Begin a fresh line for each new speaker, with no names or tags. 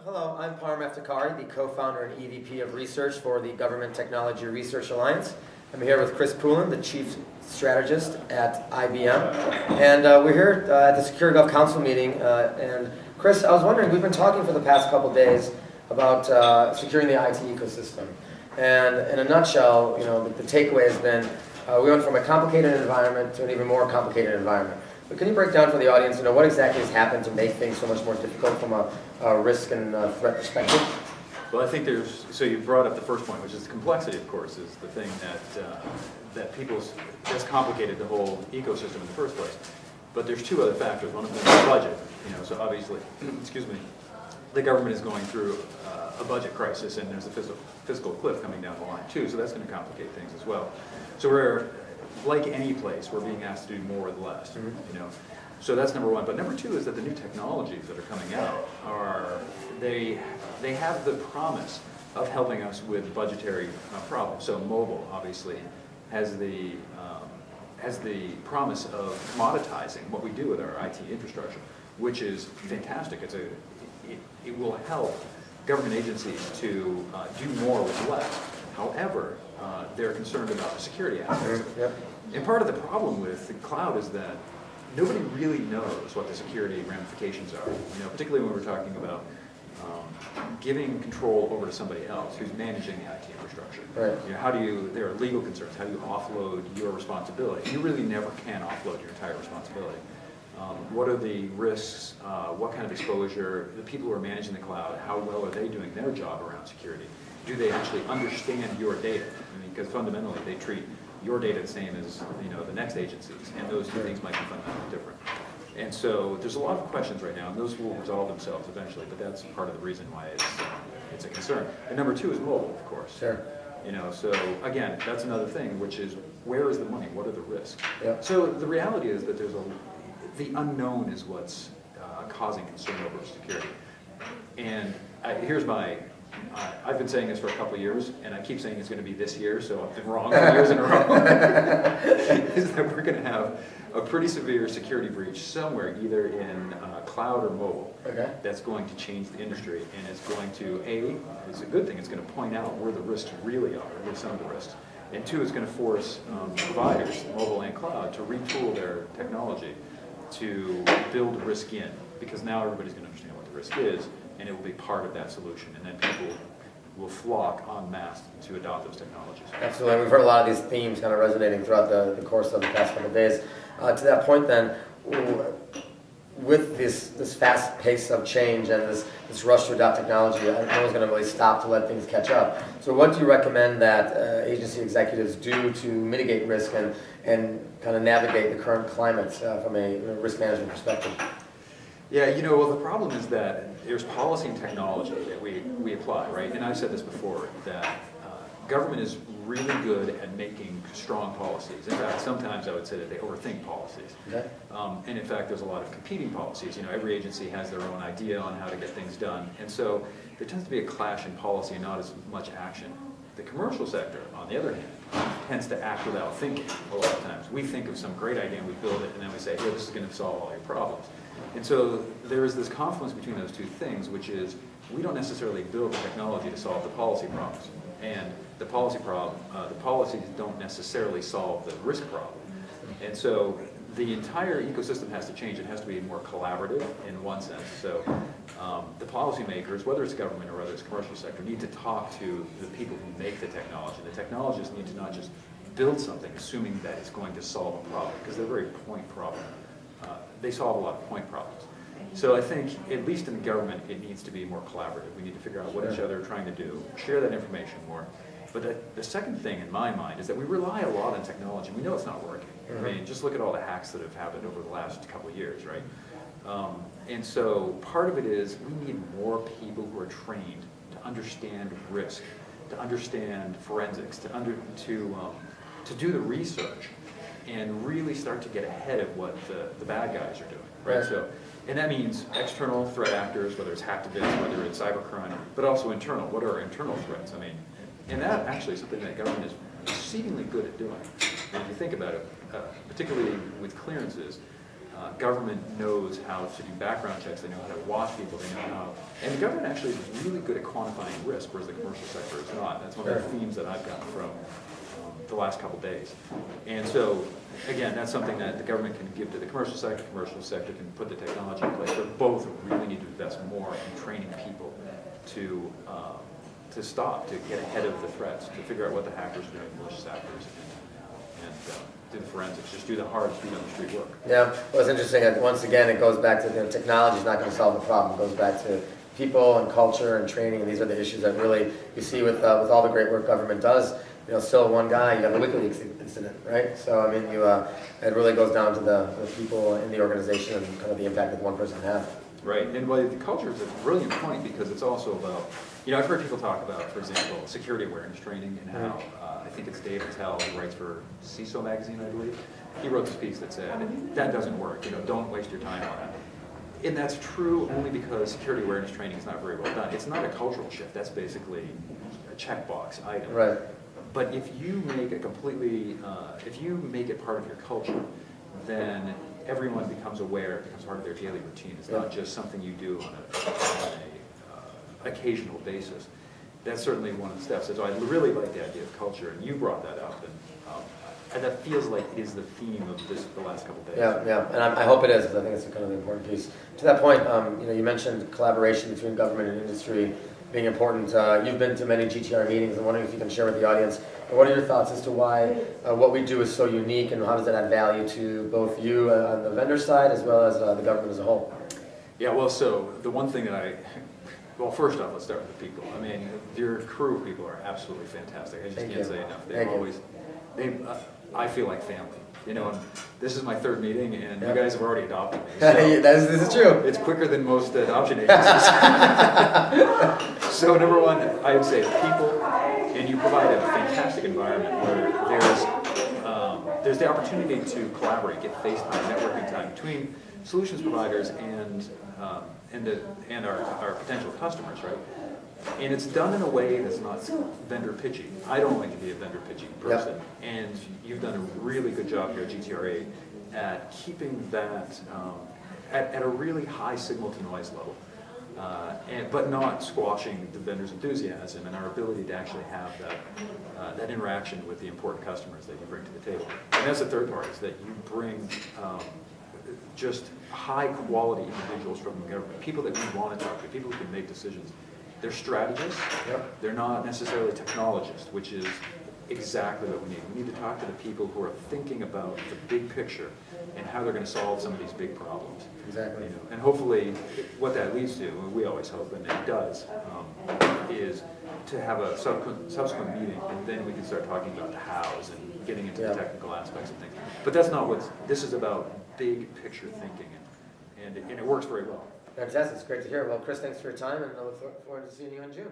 Hello, I'm Parm Eftekari, the co-founder and EVP of Research for the Government Technology Research Alliance. I'm here with Chris Poulin, the Chief Strategist at IBM. And we're here at the Secure Gov Council meeting. And Chris, I was wondering, we've been talking for the past couple days about securing the IT ecosystem. And in a nutshell, the takeaway has been we went from a complicated environment to an even more complicated environment. But can you break down for the audience, what exactly has happened to make things so much more difficult from a risk and threat perspective?
Well, I think so you brought up the first point, which is complexity, of course, is the thing that's complicated the whole ecosystem in the first place. But there's two other factors. One of them is budget. So obviously, the government is going through a budget crisis, and there's a fiscal cliff coming down the line too. So that's going to complicate things as well. So we're, like any place, we're being asked to do more with less. So that's number one. But number two is that the new technologies that are coming out they have the promise of helping us with budgetary problems. So mobile obviously has the promise of commoditizing what we do with our IT infrastructure, which is fantastic. It will help government agencies to do more with less. However, they're concerned about the security aspects. And part of the problem with the cloud is that nobody really knows what the security ramifications are. Particularly when we're talking about giving control over to somebody else who's managing the IT infrastructure. Right. There are legal concerns. How do you offload your responsibility? You really never can offload your entire responsibility. What are the risks? What kind of exposure? The people who are managing the cloud, how well are they doing their job around security? Do they actually understand your data? Because fundamentally they treat your data the same as the next agencies, and those two things might be fundamentally different. And so there's a lot of questions right now, and those will resolve themselves eventually, but that's part of the reason why it's a concern. And number two is mobile, of course.
Sure.
So again, that's another thing, which is where is the money? What are the risks?
Yep.
So the reality is that the unknown is what's causing concern over security. And I've been saying this for a couple of years, and I keep saying it's going to be this year, so I've been wrong 2 years in a row, is that we're going to have a pretty severe security breach somewhere, either in cloud or mobile, that's going to change the industry, and it's going to, it's a good thing, it's going to point out where the risks really are, where some of the risks, and two, it's going to force providers, mobile and cloud, to retool their technology to build risk in, because now everybody's going to understand what the risk is, and it will be part of that solution, and then people will flock en masse to adopt those technologies.
Absolutely. We've heard a lot of these themes kind of resonating throughout the course of the past couple of days. To that point then, with this fast pace of change and this rush to adopt technology, no one's going to really stop to let things catch up. So what do you recommend that agency executives do to mitigate risk and kind of navigate the current climate from a risk management perspective?
Yeah, well, the problem is that there's policy and technology that we apply, right? And I've said this before, that government is really good at making strong policies. In fact, sometimes I would say that they overthink policies.
Okay.
And in fact, there's a lot of competing policies. Every agency has their own idea on how to get things done. And so there tends to be a clash in policy and not as much action. The commercial sector, on the other hand, tends to act without thinking a lot of times. We think of some great idea and we build it, and then we say, hey, this is going to solve all your problems. And so there is this confluence between those two things, which is we don't necessarily build the technology to solve the policy problems. And the policies don't necessarily solve the risk problem. And so the entire ecosystem has to change. It has to be more collaborative in one sense. So the policymakers, whether it's government or whether it's commercial sector, need to talk to the people who make the technology. The technologists need to not just build something assuming that it's going to solve a problem, because they're very point problem. They solve a lot of point problems. So I think, at least in the government, it needs to be more collaborative. We need to figure out what each other are trying to do, share that information more. But the second thing in my mind is that we rely a lot on technology. We know it's not working. Just look at all the hacks that have happened over the last couple of years, right? And so part of it is we need more people who are trained to understand risk, to understand forensics, to do the research, and really start to get ahead of what the bad guys are doing, right? So, and that means external threat actors, whether it's hacktivists, whether it's cybercrime, but also internal. What are our internal threats? And that actually is something that government is exceedingly good at doing. And if you think about it, particularly with clearances, Government knows how to do background checks, they know how to watch people, they know how, and the government actually is really good at quantifying risk, whereas the commercial sector is not. That's one of the themes that I've gotten from the last couple days. And so, again, that's something that the government can give to the commercial sector can put the technology in place, but both really need to invest more in training people to stop, to get ahead of the threats, to figure out what the hackers are doing, malicious actors, and do the forensics, just do the hard feet on the street work.
Yeah, well, it's interesting. Once again, it goes back to technology is not going to solve the problem. It goes back to people and culture and training, and these are the issues that really you see with all the great work government does. Still one guy, you have the WikiLeaks incident, right? So, I mean, it really goes down to the people in the organization and kind of the impact that one person had.
Right, and well, the culture is a brilliant point because it's also about, I've heard people talk about, for example, security awareness training and how, I think it's Dave Attell, who writes for CISO magazine, I believe. He wrote this piece that said, that doesn't work, don't waste your time on it. And that's true only because security awareness training is not very well done. It's not a cultural shift, that's basically a checkbox item.
Right.
But if you make it if you make it part of your culture, then everyone becomes aware, it becomes part of their daily routine. It's not just something you do on a occasional basis. That's certainly one of the steps. So I really like the idea of culture, and you brought that up, and that feels like it is the theme of the last couple of days.
Yeah, and I hope it is, because I think it's kind of an important piece. To that point, you mentioned collaboration between government and industry being important. You've been to many GTR meetings. I'm wondering if you can share with the audience, what are your thoughts as to why what we do is so unique, and how does that add value to both you on the vendor side as well as the government as a whole?
Yeah, well, so the one thing that well, first off, let's start with the people. I mean, your crew of people are absolutely fantastic. I just can't say enough. I feel like family. And this is my third meeting, and you guys have already adopted me. So
this is true.
It's quicker than most adoption agencies. So number one, I would say people, and you provide a fantastic environment where there's the opportunity to collaborate, get face time, networking time between solutions providers and our potential customers, right? And it's done in a way that's not vendor pitchy. I don't like to be a vendor pitchy person.
Yep.
And you've done a really good job here at GTRA at keeping that at a really high signal to noise level, but not squashing the vendor's enthusiasm and our ability to actually have that interaction with the important customers that you bring to the table. And that's the third part, is that you bring just high quality individuals from the government, people that we want to talk to, people who can make decisions. They're strategists.
Yep.
They're not necessarily technologists, which is exactly what we need. We need to talk to the people who are thinking about the big picture and how they're going to solve some of these big problems.
Exactly.
And hopefully what that leads to, and we always hope, and it does, is to have a subsequent meeting, and then we can start talking about the hows and getting into the technical aspects of things. But that's not this is about big picture thinking, and it works very well.
Fantastic. It's great to hear. Well, Chris, thanks for your time, and I look forward to seeing you in June.